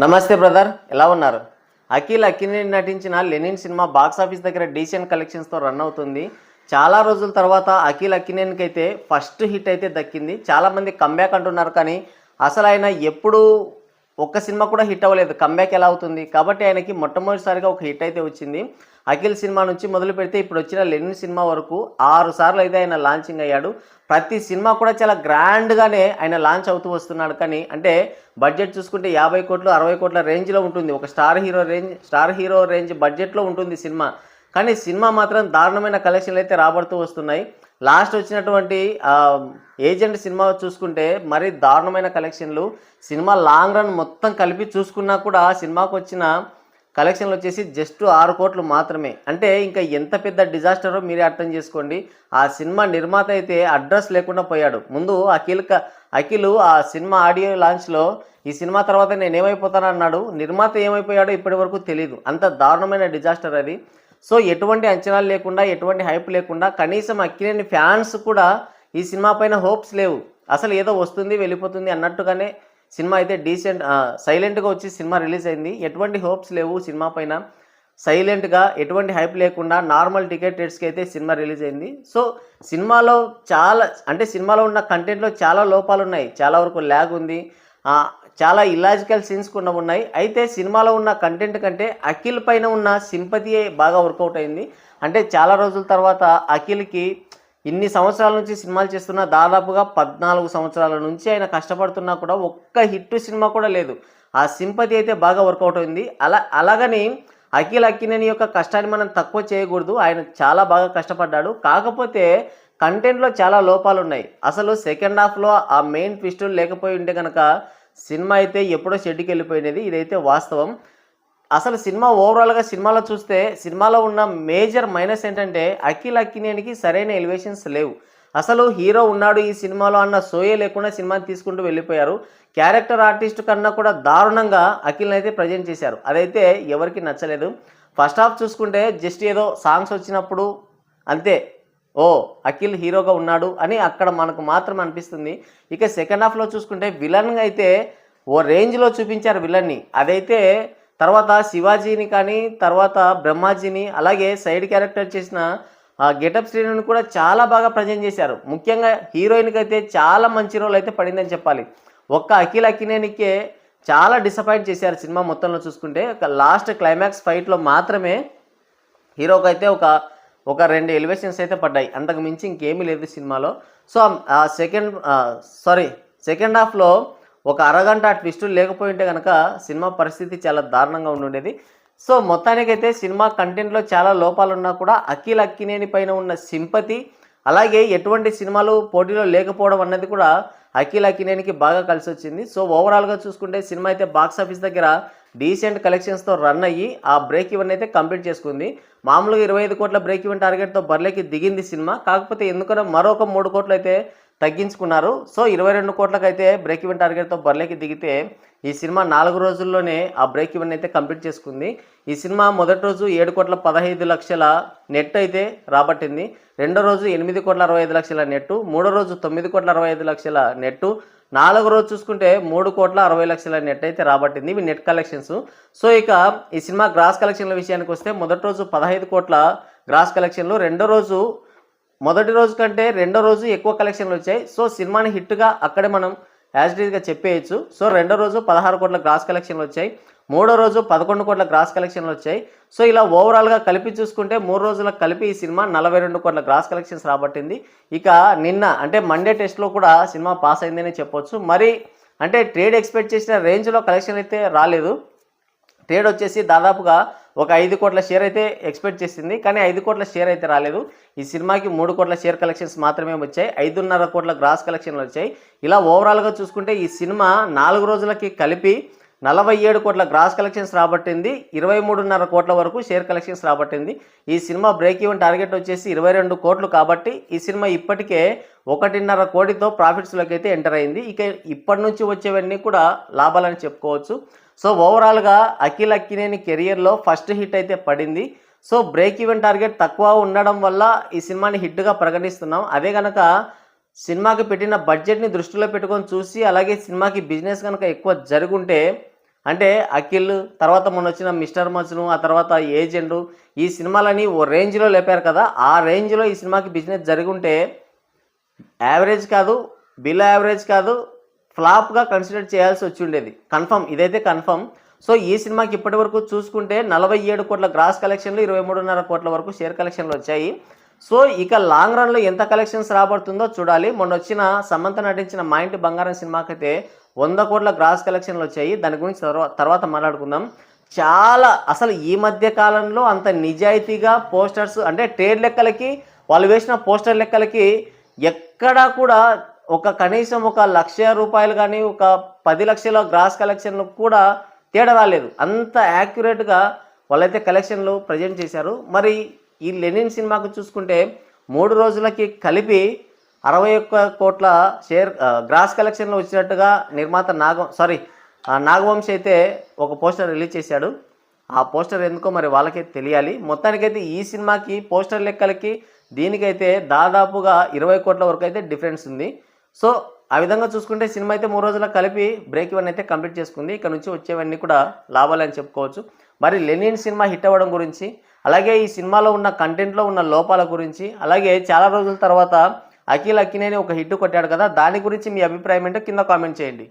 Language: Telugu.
నమస్తే బ్రదర్, ఎలా ఉన్నారు? అఖిల్ అక్కినేని నటించిన లెనిన్ సినిమా బాక్స్ ఆఫీస్ దగ్గర డీసెంట్ కలెక్షన్స్తో రన్ అవుతుంది. చాలా రోజుల తర్వాత అఖిల్ అక్కినేనికి అయితే ఫస్ట్ హిట్ అయితే దక్కింది. చాలామంది కంబ్యాక్ అంటున్నారు, కానీ అసలు ఆయన ఎప్పుడు ఒక్క సినిమా కూడా హిట్ అవ్వలేదు. కంబ్యాక్ ఎలా అవుతుంది? కాబట్టి ఆయనకి మొట్టమొదటిసారిగా ఒక హిట్ అయితే వచ్చింది. అఖిల్ సినిమా నుంచి మొదలు పెడితే ఇప్పుడు వచ్చిన లెనిన్ సినిమా వరకు 6 సార్లు అయితే ఆయన లాంచింగ్ అయ్యాడు. ప్రతి సినిమా కూడా చాలా గ్రాండ్గానే ఆయన లాంచ్ అవుతూ వస్తున్నాడు. కానీ అంటే బడ్జెట్ చూసుకుంటే 50 కోట్లు 60 కోట్ల రేంజ్లో ఉంటుంది. ఒక స్టార్ హీరో రేంజ్ బడ్జెట్లో ఉంటుంది సినిమా. కానీ సినిమా మాత్రం దారుణమైన కలెక్షన్లు అయితే రాబడుతూ వస్తున్నాయి. లాస్ట్ వచ్చినటువంటి ఏజెంట్ సినిమా చూసుకుంటే మరీ దారుణమైన కలెక్షన్లు. సినిమా లాంగ్ రన్ మొత్తం కలిపి చూసుకున్నా కూడా సినిమాకు వచ్చిన కలెక్షన్లు వచ్చేసి జస్ట్ 6 కోట్లు మాత్రమే. అంటే ఇంకా ఎంత పెద్ద డిజాస్టరో మీరే అర్థం చేసుకోండి. ఆ సినిమా నిర్మాత అయితే అడ్రస్ లేకుండా పోయాడు. ముందు అఖిల్ ఆ సినిమా ఆడియో లాంచ్లో ఈ సినిమా తర్వాత నేను ఏమైపోతాను అన్నాడు. నిర్మాత ఏమైపోయాడో ఇప్పటి వరకు తెలియదు. అంత దారుణమైన డిజాస్టర్ అది. సో ఎటువంటి అంచనాలు లేకుండా, ఎటువంటి హైప్ లేకుండా, కనీసం అక్కినేని ఫ్యాన్స్ కూడా ఈ సినిమా పైన హోప్స్ లేవు. అసలు ఏదో వస్తుంది వెళ్ళిపోతుంది అన్నట్టుగానే సినిమా అయితే సైలెంట్గా వచ్చి సినిమా రిలీజ్ అయింది. ఎటువంటి హోప్స్ లేవు సినిమా పైన. సైలెంట్గా ఎటువంటి హైప్ లేకుండా నార్మల్ టికెట్ రేట్స్కి అయితే సినిమా రిలీజ్ అయింది. సో సినిమాలో సినిమాలో ఉన్న కంటెంట్లో చాలా లోపాలు ఉన్నాయి. చాలా వరకు ల్యాగ్ ఉంది. చాలా ఇలాజికల్ సీన్స్ కూడా ఉన్నాయి. అయితే సినిమాలో ఉన్న కంటెంట్ కంటే అఖిల్ పైన ఉన్న సింపతియే బాగా వర్కౌట్ అయింది. అంటే చాలా రోజుల తర్వాత అఖిల్కి ఇన్ని సంవత్సరాల నుంచి సినిమాలు చేస్తున్న, దాదాపుగా 14 సంవత్సరాల నుంచి ఆయన కష్టపడుతున్నా కూడా ఒక్క హిట్ సినిమా కూడా లేదు. ఆ సింపతి అయితే బాగా వర్కౌట్ అయింది. అలాగని అఖిల్ అక్కినేని యొక్క కష్టాన్ని మనం తక్కువ చేయకూడదు. ఆయన చాలా బాగా కష్టపడ్డాడు. కాకపోతే కంటెంట్లో చాలా లోపాలు ఉన్నాయి. అసలు సెకండ్ హాఫ్లో ఆ మెయిన్ ట్విస్టులు లేకపోయి ఉంటే కనుక సినిమా అయితే ఎప్పుడో షెడ్కి వెళ్ళిపోయినది. ఇదైతే వాస్తవం. అసలు సినిమా ఓవరాల్గా సినిమాలో చూస్తే సినిమాలో ఉన్న మేజర్ మైనస్ ఏంటంటే అఖిల్ అక్కినేనికి సరైన ఎలివేషన్స్ లేవు. అసలు హీరో ఉన్నాడు ఈ సినిమాలో అన్న సోయే లేకుండా సినిమాని తీసుకుంటూ వెళ్ళిపోయారు. క్యారెక్టర్ ఆర్టిస్ట్ కన్నా కూడా దారుణంగా అఖిల్ని అయితే ప్రజెంట్ చేశారు. అదైతే ఎవరికి నచ్చలేదు. ఫస్ట్ హాఫ్ చూసుకుంటే జస్ట్ ఏదో సాంగ్స్ వచ్చినప్పుడు అంతే, ఓ అఖిల్ హీరోగా ఉన్నాడు అని అక్కడ మనకు మాత్రం అనిపిస్తుంది. ఇక సెకండ్ హాఫ్లో చూసుకుంటే విలన్గా అయితే ఓ రేంజ్లో చూపించారు విలన్ని. అదైతే తర్వాత శివాజీని కానీ, తర్వాత బ్రహ్మాజీని, అలాగే సైడ్ క్యారెక్టర్ చేసిన గెటప్ శ్రీను కూడా చాలా బాగా ప్రజెంట్ చేశారు. ముఖ్యంగా హీరోయిన్కి అయితే చాలా మంచి రోల్ అయితే పడిందని చెప్పాలి. ఒక్క అఖిల్ అక్కినేనికే చాలా డిసప్పాయింట్ చేశారు సినిమా మొత్తంలో చూసుకుంటే. లాస్ట్ క్లైమాక్స్ ఫైట్లో మాత్రమే హీరోకి అయితే ఒక 2 ఎలివేషన్స్ అయితే పడ్డాయి. అంతకు మించి ఇంకేమీ లేదు సినిమాలో. సో సెకండ్ హాఫ్లో ఒక అరగంట ట్విస్టులు లేకపోయి ఉంటే కనుక సినిమా పరిస్థితి చాలా దారుణంగా ఉండేది. సో మొత్తానికైతే సినిమా కంటెంట్లో చాలా లోపాలు ఉన్నా కూడా అఖిల్ అక్కినేని పైన ఉన్న సింపతి, అలాగే ఎటువంటి సినిమాలు పోటీలో లేకపోవడం అన్నది కూడా అఖిల్ అక్కినేనికి బాగా కలిసి వచ్చింది. సో ఓవరాల్గా చూసుకుంటే సినిమా అయితే బాక్స్ ఆఫీస్ దగ్గర డీసెంట్ కలెక్షన్స్తో రన్ అయ్యి ఆ బ్రేక్ ఈవెన్ అయితే కంప్లీట్ చేసుకుంది. మామూలుగా 25 కోట్ల బ్రేక్ ఈవెన్ టార్గెట్తో బర్లేకి దిగింది సినిమా. కాకపోతే ఎందుకనో మరొక 3 కోట్లు అయితే తగ్గించుకున్నారు. సో 22 కోట్లకు అయితే బ్రేక్ ఈవెన్ టార్గెట్తో బర్లేకి దిగితే ఈ సినిమా 4 రోజుల్లోనే ఆ బ్రేక్ ఈవెన్ అయితే కంప్లీట్ చేసుకుంది. ఈ సినిమా మొదటి రోజు 7,15,00,000 నెట్ అయితే రాబట్టింది. రెండో రోజు 8,65,00,000 నెట్టు, మూడో రోజు 9,65,00,000 నెట్టు, 4వ రోజు చూసుకుంటే 3,60,00,000 నెట్ అయితే రాబట్టింది. ఇవి నెట్ కలెక్షన్స్. సో ఇక ఈ సినిమా గ్రాస్ కలెక్షన్ల విషయానికి వస్తే మొదటి రోజు 15 కోట్ల గ్రాస్ కలెక్షన్లు, మొదటి రోజు కంటే రెండో రోజు ఎక్కువ కలెక్షన్లు వచ్చాయి. సో సినిమాని హిట్గా అక్కడే మనం యాజ్ గా చెప్పేయచ్చు. సో రెండో రోజు 16 కోట్ల గ్రాస్ కలెక్షన్లు వచ్చాయి, మూడో రోజు 11 కోట్ల గ్రాస్ కలెక్షన్లు వచ్చాయి. సో ఇలా ఓవరాల్గా కలిపి చూసుకుంటే 3 రోజులకు కలిపి ఈ సినిమా 42 కోట్ల గ్రాస్ కలెక్షన్స్ రాబట్టింది. ఇక నిన్న అంటే మండే టెస్ట్లో కూడా సినిమా పాస్ అయిందని చెప్పొచ్చు. మరి అంటే ట్రేడ్ ఎక్స్పెక్ట్ చేసిన రేంజ్లో కలెక్షన్ అయితే రాలేదు. ట్రేడ్ వచ్చేసి దాదాపుగా ఒక 5 కోట్ల షేర్ అయితే ఎక్స్పెక్ట్ చేసింది, కానీ 5 కోట్ల షేర్ అయితే రాలేదు. ఈ సినిమాకి 3 కోట్ల షేర్ కలెక్షన్స్ మాత్రమే వచ్చాయి. 5.5 కోట్ల గ్రాస్ కలెక్షన్లు వచ్చాయి. ఇలా ఓవరాల్గా చూసుకుంటే ఈ సినిమా 4 రోజులకి కలిపి 47 కోట్ల గ్రాస్ కలెక్షన్స్ రాబట్టింది. 23.5 కోట్ల వరకు షేర్ కలెక్షన్స్ రాబట్టింది. ఈ సినిమా బ్రేక్ ఈవెన్ టార్గెట్ వచ్చేసి 22 కోట్లు. కాబట్టి ఈ సినిమా ఇప్పటికే 1.5 కోటితో ప్రాఫిట్స్లోకి అయితే ఎంటర్ అయింది. ఇక ఇప్పటి నుంచి వచ్చేవన్నీ కూడా లాభాలని చెప్పుకోవచ్చు. సో ఓవరాల్గా అఖిల్ అక్కినేని కెరియర్లో ఫస్ట్ హిట్ అయితే పడింది. సో బ్రేక్ ఈవెన్ టార్గెట్ తక్కువ ఉండడం వల్ల ఈ సినిమాని హిట్గా పరిగణిస్తున్నాం. అదే కనుక సినిమాకి పెట్టిన బడ్జెట్ని దృష్టిలో పెట్టుకొని చూసి, అలాగే సినిమాకి బిజినెస్ కనుక ఎక్కువ జరుగుంటే అంటే అఖిల్, తర్వాత మొన్న వచ్చిన మిస్టర్ మజ్ను, ఆ తర్వాత ఏజెంట్, ఈ సినిమాలని ఓ రేంజ్లో లేపారు కదా, ఆ రేంజ్లో ఈ సినిమాకి బిజినెస్ జరిగి ఉంటే యావరేజ్ కాదు, బిలో యావరేజ్ కాదు, ఫ్లాప్గా కన్సిడర్ చేయాల్సి వచ్చి ఉండేది. కన్ఫర్మ్, ఇదైతే కన్ఫర్మ్. సో ఈ సినిమాకి ఇప్పటి వరకు చూసుకుంటే 47 కోట్ల గ్రాస్ కలెక్షన్లు, 23.5 కోట్ల వరకు షేర్ కలెక్షన్లు వచ్చాయి. సో ఇక లాంగ్ రన్లో ఎంత కలెక్షన్స్ రాబడుతుందో చూడాలి. మొన్న వచ్చిన సమంత నటించిన మా ఇంటి బంగారం సినిమాకైతే 100 కోట్ల గ్రాస్ కలెక్షన్లు వచ్చాయి. దాని గురించి తర్వాత మాట్లాడుకుందాం. చాలా అసలు ఈ మధ్య కాలంలో అంత నిజాయితీగా పోస్టర్స్ అంటే ట్రేడ్ లెక్కలకి, వాళ్ళు వేసిన పోస్టర్ లెక్కలకి ఎక్కడా కూడా కనీసం ₹1,00,000 కానీ, ఒక 10 లక్షల గ్రాస్ కలెక్షన్లు కూడా తేడా రాలేదు. అంత యాక్యురేట్గా వాళ్ళైతే కలెక్షన్లు ప్రజెంట్ చేశారు. మరి ఈ లెనిన్ సినిమాకు చూసుకుంటే 3 రోజులకి కలిపి 61 కోట్ల గ్రాస్ కలెక్షన్లు వచ్చినట్టుగా నిర్మాత నాగవంశి అయితే ఒక పోస్టర్ రిలీజ్ చేశాడు. ఆ పోస్టర్ ఎందుకో మరి వాళ్ళకే తెలియాలి. మొత్తానికైతే ఈ సినిమాకి పోస్టర్ లెక్కలకి దీనికైతే దాదాపుగా 20 కోట్ల వరకు అయితే డిఫరెన్స్ ఉంది. సో ఆ విధంగా చూసుకుంటే సినిమా అయితే 3 రోజులకు కలిపి బ్రేక్ ఈవెన్ అయితే కంప్లీట్ చేసుకుంది. ఇక్కడ నుంచి వచ్చేవన్నీ కూడా లాభాలు అని చెప్పుకోవచ్చు. మరి లెనిన్ సినిమా హిట్ అవ్వడం గురించి, అలాగే ఈ సినిమాలో ఉన్న కంటెంట్లో ఉన్న లోపాల గురించి, అలాగే చాలా రోజుల తర్వాత అఖిల్ అక్కినేని ఒక హిట్ కొట్టాడు కదా, దాని గురించి మీ అభిప్రాయం ఏంటో కింద కామెంట్ చేయండి.